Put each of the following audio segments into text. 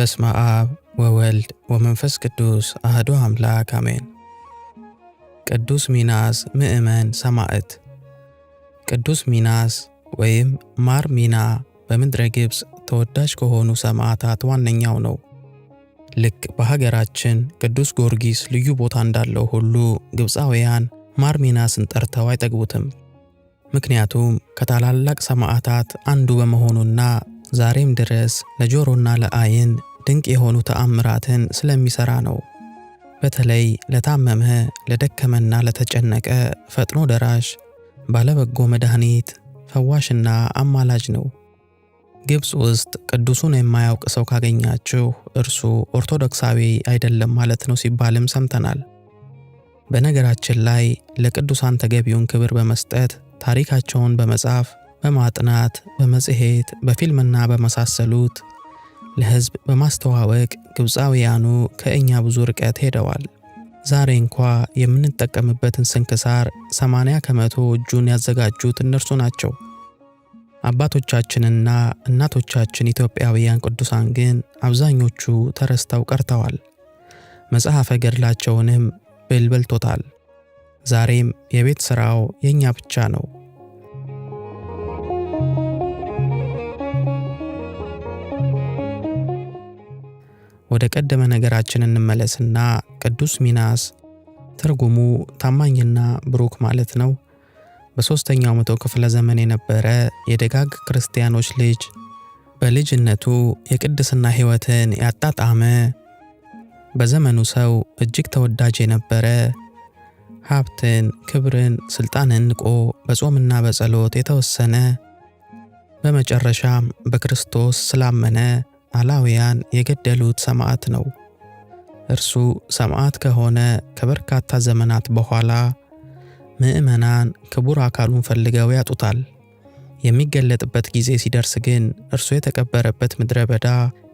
በስመ አብ ወወልድ ወመንፈስ ቅዱስ አሐዱ አምላክ አሜን። ቅዱስ ሚናስ ምእመን ሰማዕት። ቅዱስ ሚናስ ወይም ማር ሚና በምድረ ግብጽ ተወዳጅ ከሆኑ ሰማዕታት ዋነኛው ነው። ልክ በሀገራችን ቅዱስ ጊዮርጊስ ልዩ ቦታ እንዳለው ሁሉ ግብፃውያን ማር ሚናስን ጠርተው አይጠግቡትም። ምክንያቱም ከታላላቅ ሰማዕታት አንዱ በመሆኑና ዛሬም ድረስ ለጆሮና ለዓይን ድንቅ የሆኑ ተአምራትን ስለሚሰራ ነው። በተለይ ለታመመ፣ ለደከመና ለተጨነቀ ፈጥኖ ደራሽ፣ ባለበጎ መድኃኒት፣ ፈዋሽና አማላጅ ነው። ግብጽ ውስጥ ቅዱሱን የማያውቅ ሰው ካገኛችሁ እርሱ ኦርቶዶክሳዊ አይደለም ማለት ነው ሲባልም ሰምተናል። በነገራችን ላይ ለቅዱሳን ተገቢውን ክብር በመስጠት ታሪካቸውን በመጻፍ በማጥናት በመጽሔት በፊልምና በመሳሰሉት ለሕዝብ በማስተዋወቅ ግብፃውያኑ ከእኛ ብዙ ርቀት ሄደዋል። ዛሬ እንኳ የምንጠቀምበትን ስንክሳር 80 ከመቶ እጁን ያዘጋጁት እነርሱ ናቸው። አባቶቻችንና እናቶቻችን ኢትዮጵያውያን ቅዱሳን ግን አብዛኞቹ ተረስተው ቀርተዋል። መጽሐፈ ገድላቸውንም ብል በልቶታል። ዛሬም የቤት ሥራው የኛ ብቻ ነው። ወደ ቀደመ ነገራችን እንመለስና ቅዱስ ሚናስ ትርጉሙ ታማኝና ብሩክ ማለት ነው። በ3ኛው መቶ ክፍለ ዘመን የነበረ የደጋግ ክርስቲያኖች ልጅ፣ በልጅነቱ የቅድስና ሕይወትን ያጣጣመ፣ በዘመኑ ሰው እጅግ ተወዳጅ የነበረ፣ ሀብትን፣ ክብርን፣ ስልጣንን ንቆ በጾምና በጸሎት የተወሰነ፣ በመጨረሻም በክርስቶስ ስላመነ አላውያን የገደሉት ሰማዕት ነው። እርሱ ሰማዕት ከሆነ ከበርካታ ዘመናት በኋላ ምዕመናን ክቡር አካሉን ፈልገው ያጡታል። የሚገለጥበት ጊዜ ሲደርስ ግን እርሱ የተቀበረበት ምድረ በዳ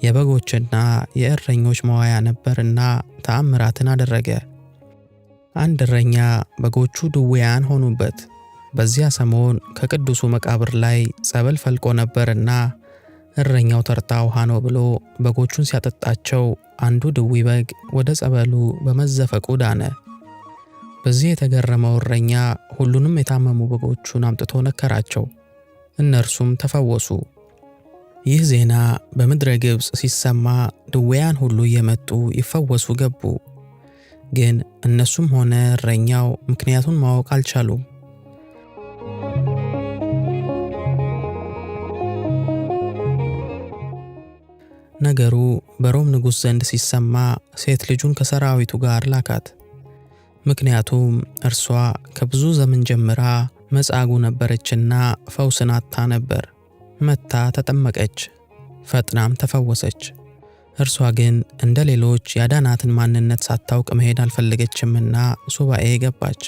የበጎችና የእረኞች መዋያ ነበርና ተአምራትን አደረገ። አንድ እረኛ በጎቹ ድውያን ሆኑበት። በዚያ ሰሞን ከቅዱሱ መቃብር ላይ ጸበል ፈልቆ ነበርና እረኛው ተርታ ውሃ ነው ብሎ በጎቹን ሲያጠጣቸው አንዱ ድዊ በግ ወደ ጸበሉ በመዘፈቁ ዳነ። በዚህ የተገረመው እረኛ ሁሉንም የታመሙ በጎቹን አምጥቶ ነከራቸው፣ እነርሱም ተፈወሱ። ይህ ዜና በምድረ ግብጽ ሲሰማ ድውያን ሁሉ እየመጡ ይፈወሱ ገቡ። ግን እነሱም ሆነ እረኛው ምክንያቱን ማወቅ አልቻሉም። ነገሩ በሮም ንጉሥ ዘንድ ሲሰማ ሴት ልጁን ከሰራዊቱ ጋር ላካት። ምክንያቱም እርሷ ከብዙ ዘመን ጀምራ መጻጉዕ ነበረችና ፈውስን አጥታ ነበር። መታ ተጠመቀች፣ ፈጥናም ተፈወሰች። እርሷ ግን እንደ ሌሎች ያዳናትን ማንነት ሳታውቅ መሄድ አልፈለገችምና ሱባኤ ገባች።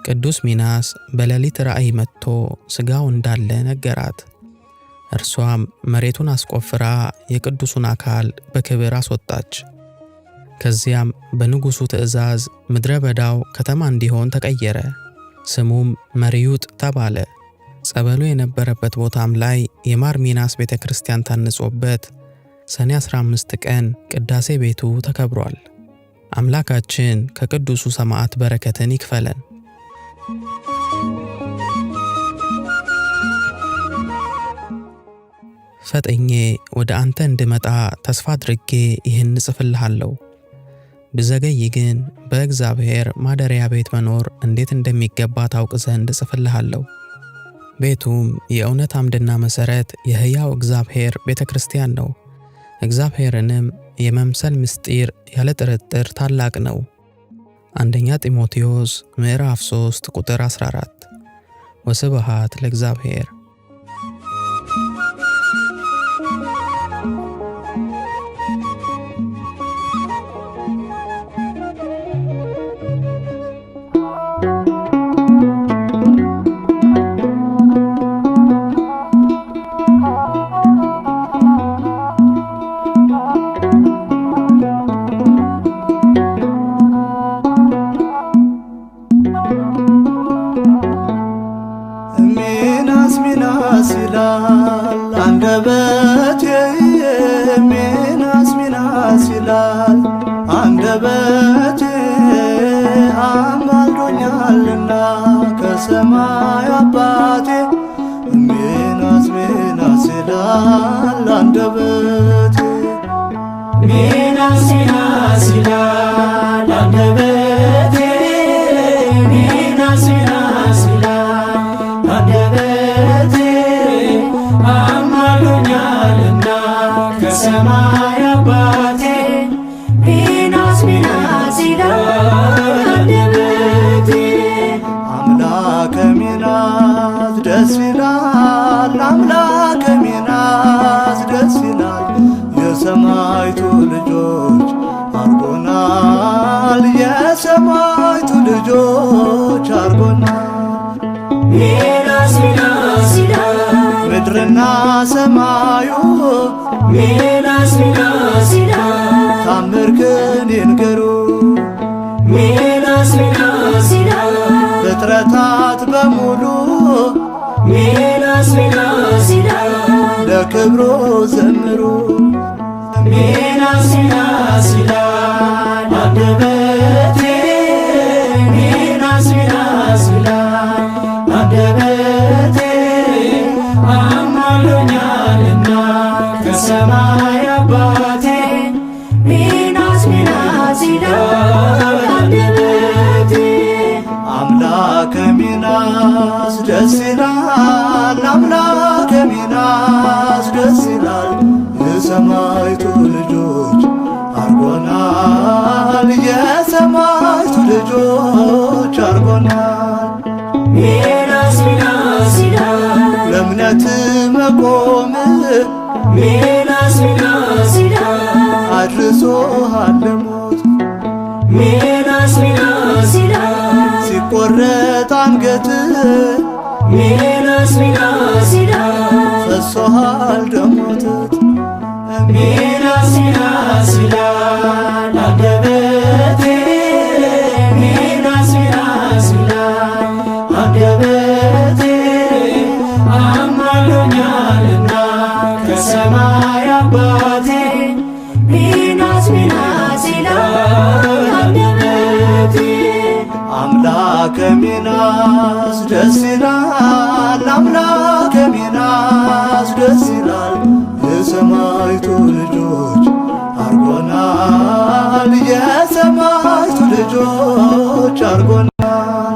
ቅዱስ ሚናስ በሌሊት ራእይ መጥቶ ሥጋው እንዳለ ነገራት። እርሷም መሬቱን አስቆፍራ የቅዱሱን አካል በክብር አስወጣች። ከዚያም በንጉሡ ትእዛዝ ምድረ በዳው ከተማ እንዲሆን ተቀየረ። ስሙም መርዩጥ ተባለ። ጸበሉ የነበረበት ቦታም ላይ የማር ሚናስ ቤተ ክርስቲያን ታንጾበት ሰኔ 15 ቀን ቅዳሴ ቤቱ ተከብሯል። አምላካችን ከቅዱሱ ሰማዕት በረከትን ይክፈለን። ፈጥኜ ወደ አንተ እንድመጣ ተስፋ አድርጌ ይህን እጽፍልሃለሁ። ብዘገይ ግን በእግዚአብሔር ማደሪያ ቤት መኖር እንዴት እንደሚገባ ታውቅ ዘንድ እጽፍልሃለሁ። ቤቱም የእውነት አምድና መሠረት የሕያው እግዚአብሔር ቤተ ክርስቲያን ነው። እግዚአብሔርንም የመምሰል ምስጢር ያለ ጥርጥር ታላቅ ነው። 1 ጢሞቴዎስ ምዕራፍ 3 ቁጥር 14። ወስብሐት ለእግዚአብሔር። ሚናስ የሰማዩ አባቴ ሚናስ ሚናስ ይላል አንደበቴ ሚናስ ሚናስ ይላል አንደበቴ ሚናስ ሚናስ ይላል አንደበቴ አማሎኛልና ከሰማይ አባቴ ሚናስ ሚናስ ይላል አንደበቴ አምላከ ሚናስ ደስ ይላል አምላከ ሚናስ ደስ ይላል የሰማይቱ ልጆች አርጎናል የሰማይቱ ልጆች አርጎናል ሚናስ ሚናስ ይላል ምድርና ሰማዩ ሚናስ ሚናስ ይላል ታምርክን ይንገሩ ሚናስ ሚናስ ይላል ፍጥረታት በሙሉ ሚናስ ሚናስ ይላል ለክብሩ ዘምሩ ሚናስ ሚናስ ይላል አንደበቴ ሚናስ ሚናስ ይላል አንደበቴ አማሎኛልና ከሰማይ አባቴ ሚናስ ሚናስ ይላል አንደበቴ አምላከ ሚናስ ደስ ይላል አምላከ ሚናስ ደስ ይላል የሰማይቱ ልጆች አርጎናል የሰማይቱ ልጆች አርጎናል ሚናስ ሚናስ ይላል ለእምነት መቆም ሚናስ ሚናስ ይላል አድርሶሃል ለሞት ሚናስ ሚናስ ይላል ሲቆረጥ አንገት ሚናስ ሚናስ ይላል ፈሶሃል ደሞትት ሚናስ ሚናስ ይላል አንደበቴ ሚናስ ሚናስ ይላል አንደበቴ አማሎኛልና ከሰማይ አባቴ ሚናስ ሚናስ ይላል አንደበቴ አምላከ ሚናስ ደስ ይላል አምላከ ሚናስ ደስ ይላል የሰማይቱ ልጆች አርጎናል የሰማይቱ ልጆች አርጎናል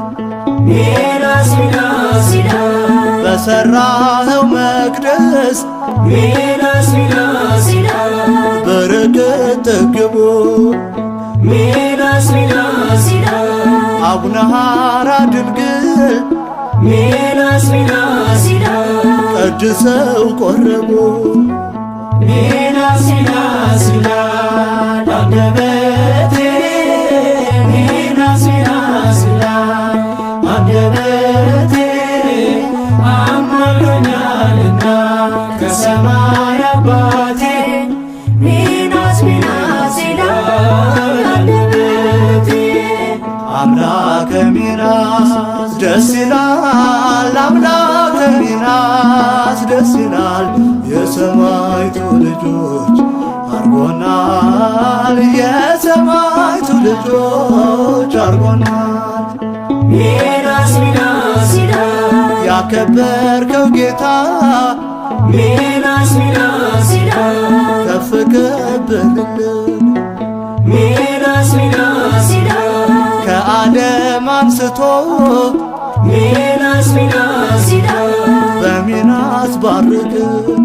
ሚናስ ሚናስ ይላል በሰራኸው መቅደስ ሚናስ ሚናስ ይላል በረከት ጠግቦ ሚናስ ሚናስ ይላል አቡነ ሐራ ድንግል ሚናስ ሚናስ ይላል ቀድሰው ቆረቡ ሚናስ ሚናስ ይላል አንደበቴ ሚናስ ሚናስ ይላል አንደበቴ አማሎኛልና ከሰማይ አባቴ ሚናስ ሚናስ ይላል አንደበቴ አምላከ ሚናስ ደስ ይላል አምላከ ሚናስ ደስ ይላል የሰማይቱ ልጆች አርጎናል የሰማይቱ ልጆች አርጎናል ሚናስ ሚናስ ይላል ያከበርከው ጌታ ሚናስ ሚናስ ይላል ከፍ ከበልልን ሚናስ ሚናስ ይላል ከዓለም አንስቶ ሚናስ ሚናስ ይላል በሚናስ ባርክን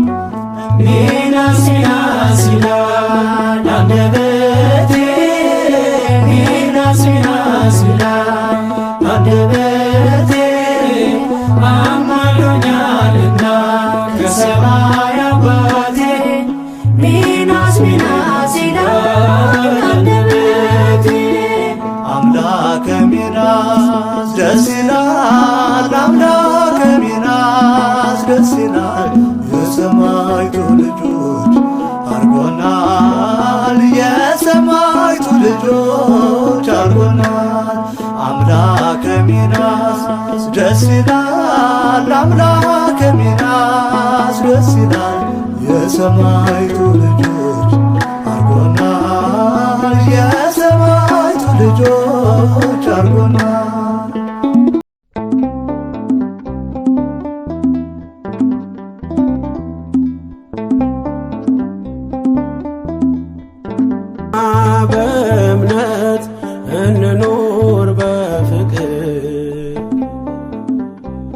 ሚናስ ሚናስ ይላል አንደበቴ ሚናስ ሚናስ ይላል አንደበቴ አማሎኛልና ከሰማይ አባቴ ሚናስ ሚናስ ይላል አንደበቴ አምላከ ሚናስ ደስ ይላል አምላከ ሚናስ ደስ ይላል የሰማይቱ ልጆች አርጎናል የሰማይቱ ልጆች አርጎናል አምላከ ሚናስ ደስ ይላል አምላከ ሚናስ ደስ ይላል የሰማይቱ ልጆች አርጎናል የሰማይቱ ልጆች አርጎናል በ